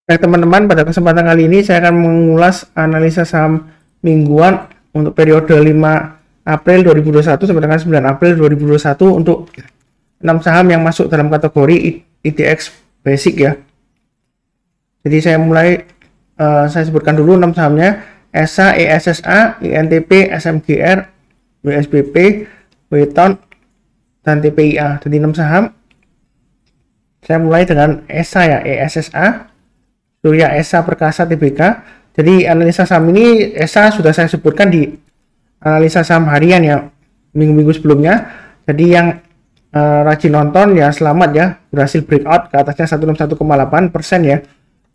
Baik teman-teman, pada kesempatan kali ini saya akan mengulas analisa saham mingguan untuk periode 5 April 2021 sampai dengan 9 April 2021 untuk 6 saham yang masuk dalam kategori IDX Basic ya. Jadi saya sebutkan dulu 6 sahamnya: ESA, ESSA, INTP, SMGR, WSBP, Weton, dan TPIA. Jadi 6 saham. Saya mulai dengan ESA ya, ESSA, Surya Esa Perkasa Tbk. Jadi analisa saham ini ESA sudah saya sebutkan di analisa saham harian yang minggu-minggu sebelumnya. Jadi yang rajin nonton ya selamat ya, berhasil breakout ke atasnya 161,8% ya.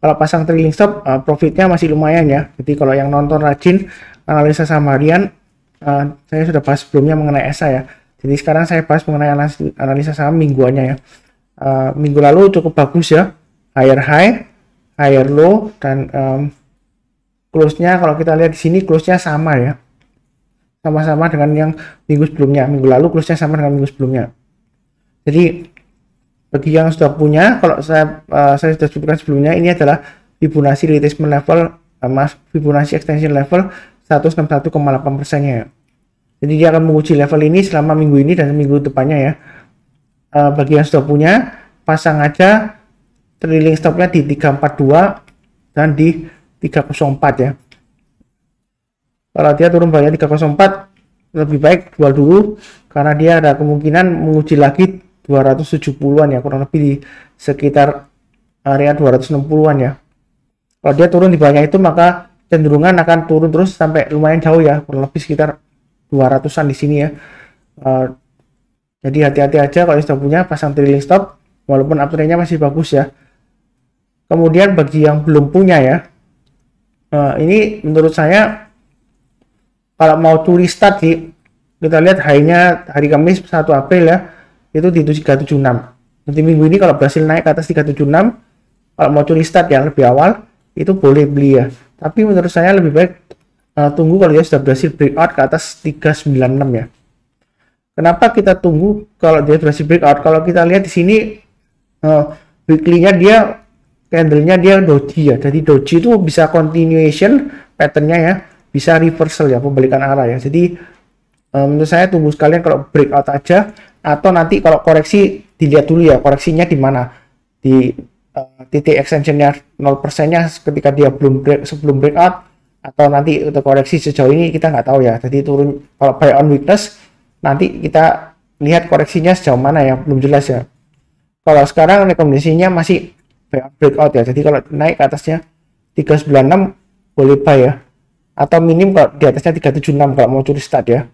Kalau pasang trailing stop profitnya masih lumayan ya. Jadi kalau yang nonton rajin analisa saham harian, saya sudah bahas sebelumnya mengenai ESA ya. Jadi sekarang saya bahas mengenai analisa saham mingguannya ya. Minggu lalu cukup bagus ya, higher high, higher low, dan close-nya kalau kita lihat di sini close-nya sama ya, sama-sama dengan yang minggu sebelumnya. Minggu lalu close-nya sama dengan minggu sebelumnya. Jadi bagi yang sudah punya, kalau saya sudah sebutkan sebelumnya, ini adalah Fibonacci retracement level, Fibonacci extension level 161,8% ya. Jadi dia akan menguji level ini selama minggu ini dan minggu depannya ya. Bagi yang sudah punya, pasang aja trailing stopnya di 342 dan di 304 ya. Kalau dia turun banyak 304, lebih baik jual dulu karena dia ada kemungkinan menguji lagi 270-an ya, kurang lebih di sekitar area 260-an ya. Kalau dia turun di bawahnya itu, maka cenderungan akan turun terus sampai lumayan jauh ya, kurang lebih sekitar 200-an di sini ya. Jadi hati-hati aja kalau sudah punya, pasang trailing stop walaupun uptrendnya masih bagus ya. Kemudian bagi yang belum punya ya, ini menurut saya kalau mau curi start sih, kita lihat high-nya hari Kamis 1 April ya, itu di 376. Nanti minggu ini kalau berhasil naik ke atas 376, kalau mau curi start yang lebih awal itu boleh beli ya. Tapi menurut saya lebih baik tunggu kalau dia sudah berhasil breakout ke atas 396 ya. Kenapa kita tunggu kalau dia berhasil breakout? Kalau kita lihat di sini weekly-nya dia, candle-nya dia doji ya. Jadi doji itu bisa continuation pattern-nya ya, bisa reversal ya, pembalikan arah ya. Jadi menurut saya tunggu sekalian kalau breakout aja, atau nanti kalau koreksi dilihat dulu ya, koreksinya di mana, di titik extension-nya 0%-nya ketika dia sebelum breakout, atau nanti untuk koreksi sejauh ini kita nggak tahu ya. Jadi turun, kalau buy on weakness nanti kita lihat koreksinya sejauh mana ya, belum jelas ya. Kalau sekarang rekomendasinya masih breakout ya. Jadi kalau naik ke atasnya 396 boleh buy ya, atau minim kalau di atasnya 376 kalau mau curi start ya.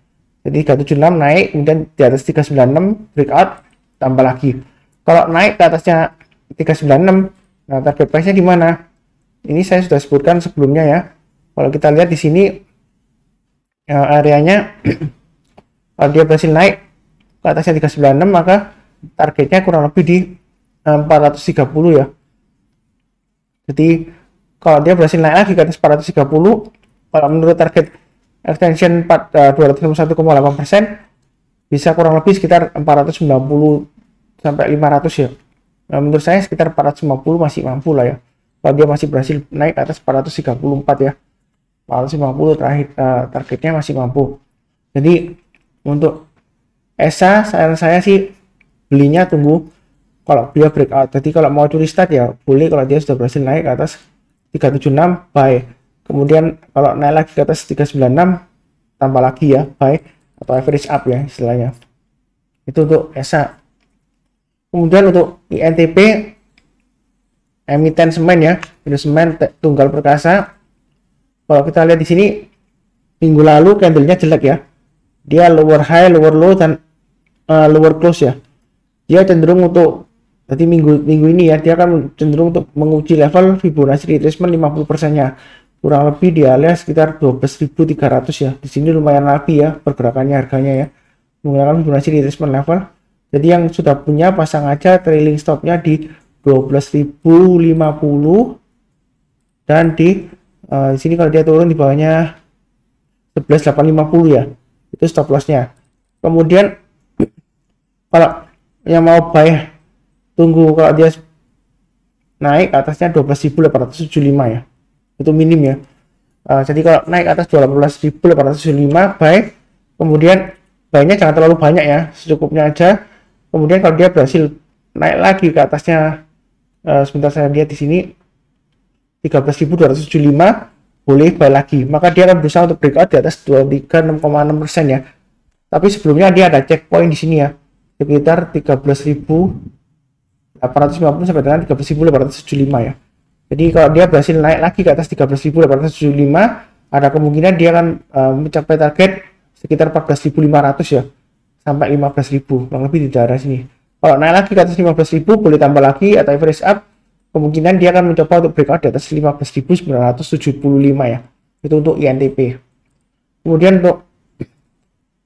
Jadi 376 naik, kemudian di atas 396 breakout, tambah lagi. Kalau naik ke atasnya 396, nah target price-nya di mana? Ini saya sudah sebutkan sebelumnya ya. Kalau kita lihat di sini areanya kalau dia berhasil naik ke atasnya 396, maka targetnya kurang lebih di 430 ya. Jadi kalau dia berhasil naik lagi ke atas 430, kalau menurut target extension 261,8%, bisa kurang lebih sekitar 490 sampai 500 ya. Nah, menurut saya sekitar 450 masih mampu lah ya. Kalau dia masih berhasil naik ke atas 434 ya, 450 terakhir targetnya masih mampu. Jadi untuk ESA, saran saya sih belinya tunggu kalau dia breakout. Jadi kalau mau curi start ya boleh, kalau dia sudah berhasil naik ke atas 376 buy. Kemudian kalau naik lagi ke atas 396 tambah lagi ya, buy atau average up ya istilahnya. Itu untuk ESA. Kemudian untuk INTP, emiten semen ya, itu semen tunggal perkasa. Kalau kita lihat di sini minggu lalu candlenya jelek ya. Dia lower high, lower low, dan lower close ya. Dia cenderung untuk, jadi minggu ini ya, dia akan cenderung untuk menguji level Fibonacci retracement 50%-nya. Kurang lebih di area sekitar 12.300 ya. Di sini lumayan rapi ya pergerakannya, harganya ya, menggunakan Fibonacci retracement level. Jadi yang sudah punya, pasang aja trailing stopnya di 12.050, dan di sini kalau dia turun di bawahnya 11.850 ya, itu stop lossnya. Kemudian kalau yang mau buy, tunggu kalau dia naik ke atasnya 12.875 ya, itu minim ya. Jadi kalau naik ke atas 12.875 buy, kemudian buy-nya jangan terlalu banyak ya, secukupnya aja. Kemudian kalau dia berhasil naik lagi ke atasnya, sebentar saya lihat di sini 13.275, boleh buy lagi, maka dia akan berusaha untuk breakout di atas 23,6% ya. Tapi sebelumnya dia ada checkpoint di sini ya, sekitar 13.850 sampai dengan 13.875 ya. Jadi kalau dia berhasil naik lagi ke atas 13.875, ada kemungkinan dia akan mencapai target sekitar 14.500 ya, sampai 15.000, kurang lebih di daerah sini. Kalau naik lagi ke atas 15.000, boleh tambah lagi atau average up, kemungkinan dia akan mencoba untuk breakout di atas 15.975 ya. Itu untuk INTP. Kemudian untuk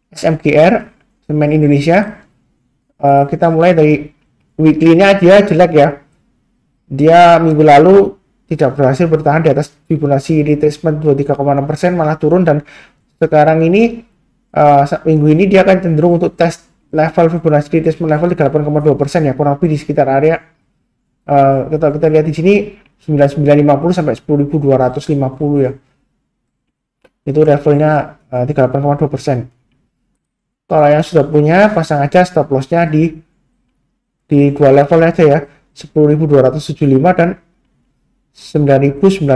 SMGR, Semen Indonesia, kita mulai dari weekly-nya dia jelek ya. Dia minggu lalu tidak berhasil bertahan di atas Fibonacci retracement 23,6%, malah turun, dan sekarang ini minggu ini dia akan cenderung untuk tes level Fibonacci retracement level 38,2% ya, kurang lebih di sekitar area kita lihat di sini 9950 sampai 10.250 ya. Itu levelnya 38,2%. Kalau yang sudah punya, pasang aja stop loss-nya di dua level aja ya, 10.275 dan 9.950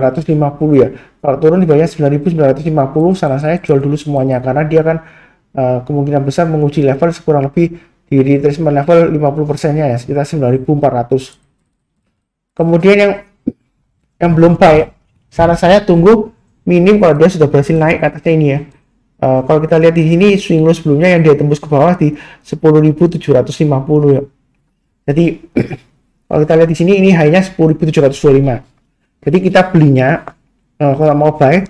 ya. Kalau turun di bawahnya 9.950, saran saya jual dulu semuanya, karena dia akan kemungkinan besar menguji level kurang lebih di retracement level 50% nya ya, sekitar 9.400. Kemudian yang belum buy, saran saya tunggu minim kalau dia sudah berhasil naik ke atasnya ini ya. Kalau kita lihat di sini swing low sebelumnya yang dia tembus ke bawah di 10.750 ya. Jadi kalau kita lihat di sini ini high-nya 10.725. Jadi kita belinya kalau mau buy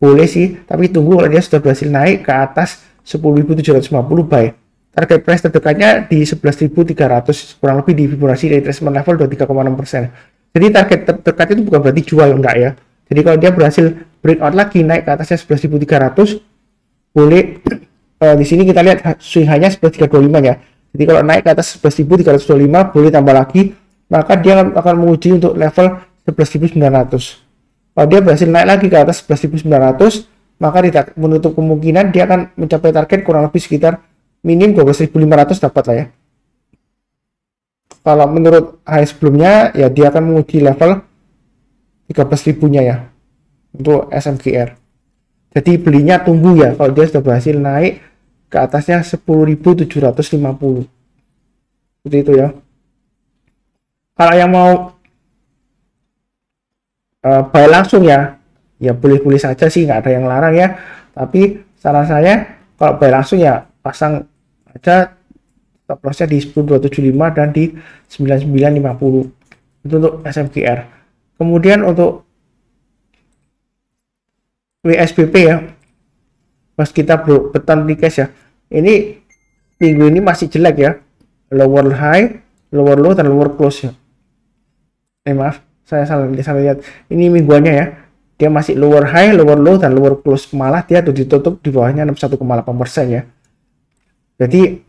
boleh sih, tapi tunggu kalau dia sudah berhasil naik ke atas 10.750 buy. Target price terdekatnya di 11.300, kurang lebih di Fibonacci retracement level 23,6%. Jadi target terdekat itu bukan berarti jual, enggak ya. Jadi kalau dia berhasil breakout lagi naik ke atasnya 11.300, boleh di sini kita lihat swing high-nya 11.325 ya. Jadi kalau naik ke atas 11.325 boleh tambah lagi, maka dia akan menguji untuk level 11.900. Kalau dia berhasil naik lagi ke atas 11.900, maka tidak menutup kemungkinan dia akan mencapai target kurang lebih sekitar minim 12.500 dapat lah ya. Kalau menurut high sebelumnya ya, dia akan menguji level 13.000 nya ya untuk SMGR. Jadi belinya tunggu ya kalau dia sudah berhasil naik ke atasnya 10.750. Seperti itu ya. Kalau yang mau buy langsung ya boleh-boleh saja sih, nggak ada yang larang ya. Tapi saran saya kalau buy langsung ya pasang aja stop loss-nya di 10.275 dan di 9950. Itu untuk SMGR. Kemudian untuk WSBP ya, pas kita beton di cash ya, ini minggu ini masih jelek ya, lower high, lower low, dan lower close ya. Maaf, saya salah lihat, ini mingguannya ya, dia masih lower high, lower low, dan lower close, malah dia tuh ditutup di bawahnya 61,8% ya. Jadi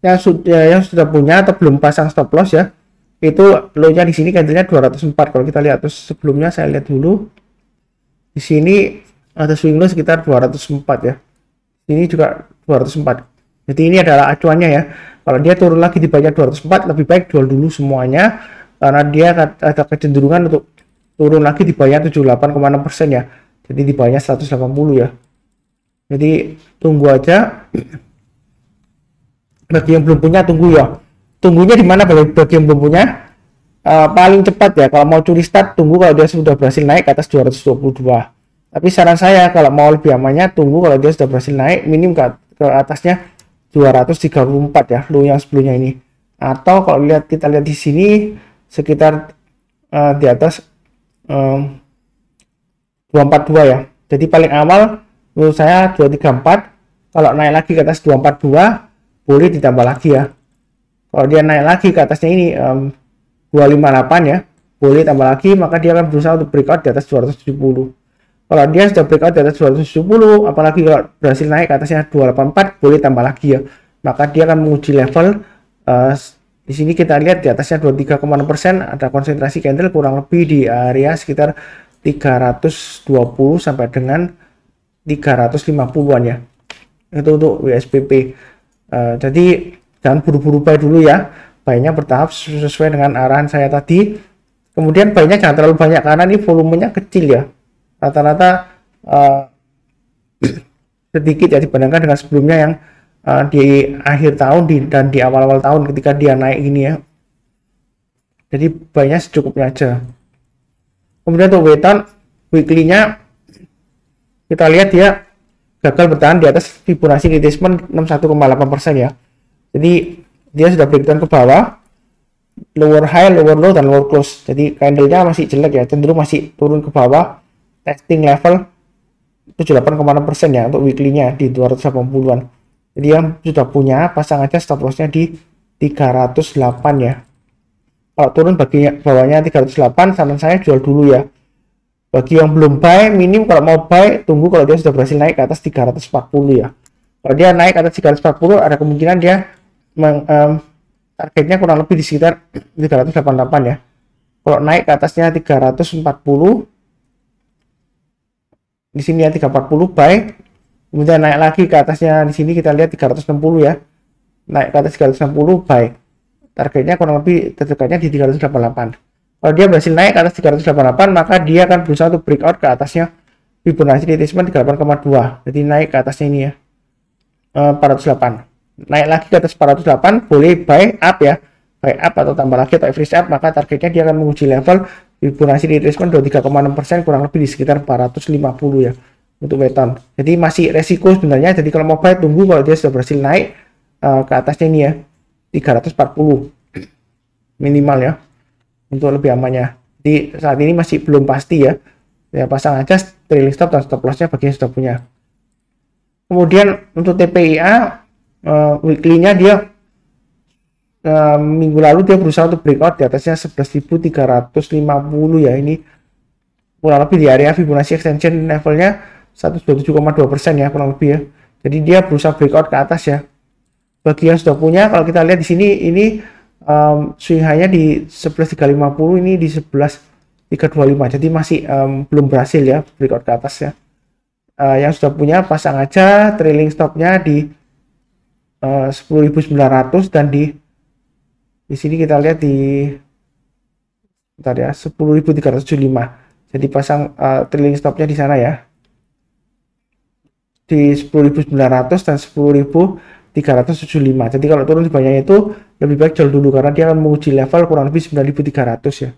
yang sudah punya atau belum pasang stop loss ya, itu low-nya di sini candlenya 204. Kalau kita lihat, terus sebelumnya saya lihat dulu di sini ada swing low sekitar 204 ya, ini juga 204. Jadi ini adalah acuannya ya. Kalau dia turun lagi di bawah 204, lebih baik jual dulu semuanya, karena dia ada kecenderungan untuk turun lagi di bawah 78,6% ya, jadi di bawahnya 180 ya. Jadi tunggu aja. Bagi yang belum punya tunggu ya. Tunggunya di mana bagi yang belum punya? Paling cepat ya kalau mau curi start, tunggu kalau dia sudah berhasil naik ke atas 222. Tapi saran saya kalau mau lebih amannya, tunggu kalau dia sudah berhasil naik minim ke atasnya 234 ya, low yang sebelumnya ini. Atau kalau kita lihat di sini sekitar di atas 242 ya. Jadi paling awal menurut saya 234. Kalau naik lagi ke atas 242 boleh ditambah lagi ya. Kalau dia naik lagi ke atasnya ini 258 ya, boleh tambah lagi, maka dia akan berusaha untuk breakout di atas 270. Kalau dia sudah breakout di atas 270, apalagi kalau berhasil naik ke atasnya 284, boleh tambah lagi ya, maka dia akan menguji level Di sini kita lihat di atasnya 23,6%, ada konsentrasi candle kurang lebih di area sekitar 320 sampai dengan 350-an ya. Itu untuk WSPP. Jadi jangan buru-buru buy dulu ya. Buy-nya bertahap sesuai dengan arahan saya tadi. Kemudian buy-nya jangan terlalu banyak karena ini volumenya kecil ya. Rata-rata sedikit ya dibandingkan dengan sebelumnya yang di akhir tahun dan di awal-awal tahun ketika dia naik ini ya. Jadi buy-nya secukupnya aja. Kemudian untuk Weton weekly-nya kita lihat dia gagal bertahan di atas Fibonacci retracement 61,8% ya. Jadi dia sudah breakdown ke bawah, lower high, lower low, dan lower close. Jadi candle-nya masih jelek ya, cenderung masih turun ke bawah, testing level 78,6% ya untuk weekly-nya di 280-an. Jadi yang sudah punya pasang aja stop loss-nya di 308 ya. Kalau turun bagi bawahnya 308, saran saya jual dulu ya. Bagi yang belum buy, minim kalau mau buy tunggu kalau dia sudah berhasil naik ke atas 340 ya. Kalau dia naik ke atas 340 ada kemungkinan dia targetnya kurang lebih di sekitar 388 ya. Kalau naik ke atasnya 340, di sini ya 340 buy. Kemudian naik lagi ke atasnya, di sini kita lihat 360 ya. Naik ke atas 360 buy. Targetnya kurang lebih terdekatnya di 388. Kalau dia berhasil naik ke atas 388, maka dia akan berusaha untuk breakout ke atasnya Fibonacci retracement 38,2. Jadi naik ke atasnya ini ya. 408. Naik lagi ke atas 408, boleh buy up ya. Buy up atau tambah lagi atau average up, maka targetnya dia akan menguji level Fibonacci retracement 23,6%, kurang lebih di sekitar 450 ya. Untuk Weton. Jadi masih resiko sebenarnya. Jadi kalau mau buy tunggu kalau dia sudah berhasil naik ke atasnya ini ya 340 minimal ya, untuk lebih amannya. Jadi saat ini masih belum pasti ya. Ya pasang aja trailing stop dan stop lossnya bagi yang sudah punya. Kemudian untuk TPIA weekly-nya dia minggu lalu dia berusaha untuk breakout di atasnya 11.350 ya. Ini kurang lebih di area Fibonacci extension levelnya 127,2% ya kurang lebih ya. Jadi dia berusaha breakout ke atas ya. Bagi yang sudah punya, kalau kita lihat di sini ini swing high-nya di 11.350, ini di 11.325. Jadi masih belum berhasil ya breakout ke atas ya. Yang sudah punya pasang aja trailing stop-nya di 10.900 dan di sini kita lihat di bentar ya 10.375. Jadi pasang trailing stop-nya di sana ya. Di 10.900 dan 10.375. Jadi kalau turun di banyak itu lebih baik jual dulu karena dia akan menguji level kurang lebih 9.300 ya.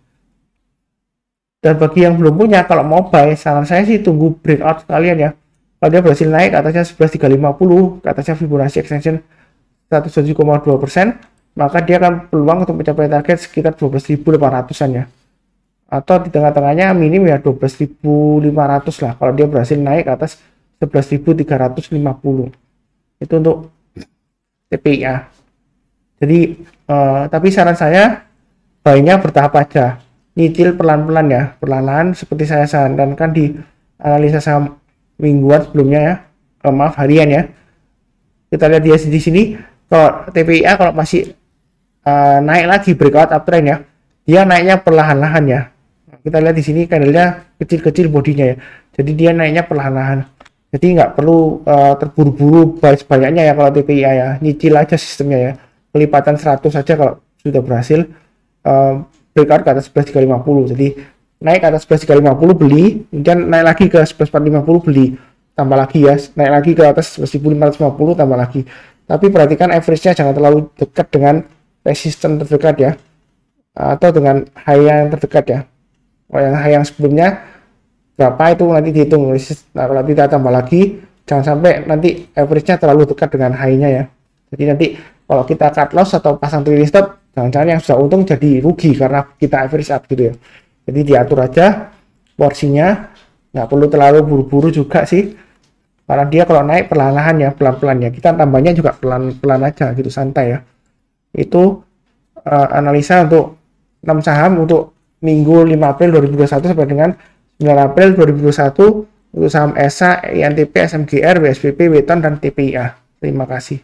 Dan bagi yang belum punya, kalau mau buy saran saya sih tunggu breakout sekalian ya. Kalau dia berhasil naik ke atasnya 11.350, ke atasnya Fibonacci extension 107,2%, maka dia akan peluang untuk mencapai target sekitar 12.800-an ya. Atau di tengah-tengahnya minim ya 12.500 lah kalau dia berhasil naik ke atas 11.350. Itu untuk TPIA. Jadi tapi saran saya buy-nya bertahap aja, nyicil pelan-pelan ya, perlahan seperti saya sarankan di analisa saham mingguan sebelumnya ya, maaf harian ya. Kita lihat dia di sini kalau TPIA kalau masih naik lagi breakout uptrend ya, dia naiknya perlahan-lahan ya. Kita lihat di sini candlenya kecil-kecil bodinya ya, jadi dia naiknya perlahan-lahan. Jadi nggak perlu terburu-buru buy sebanyaknya ya kalau TPIA ya, nyicil aja sistemnya ya, kelipatan 100 saja kalau sudah berhasil breakout ke atas 11.350. Jadi naik ke atas 11.350 beli, kemudian naik lagi ke 11.450 beli, tambah lagi ya, naik lagi ke atas 11.550 tambah lagi. Tapi perhatikan average-nya jangan terlalu dekat dengan resisten terdekat ya, atau dengan high yang terdekat ya. Kalau yang high yang sebelumnya berapa itu nanti dihitung. Nah, kalau kita tambah lagi jangan sampai nanti average-nya terlalu dekat dengan high-nya ya. Jadi nanti kalau kita cut loss atau pasang trailing stop, jangan-jangan yang sudah untung jadi rugi karena kita average up gitu ya. Jadi diatur aja porsinya, nggak perlu terlalu buru-buru juga sih, karena dia kalau naik perlahan-lahan ya, pelan-pelan ya. Kita tambahnya juga pelan-pelan aja gitu, santai ya. Itu analisa untuk 6 saham untuk Minggu 5 April 2021 sampai dengan 9 April 2021 untuk saham ESA, INTP, SMGR, WSPP, Weton, dan TPIA. Terima kasih.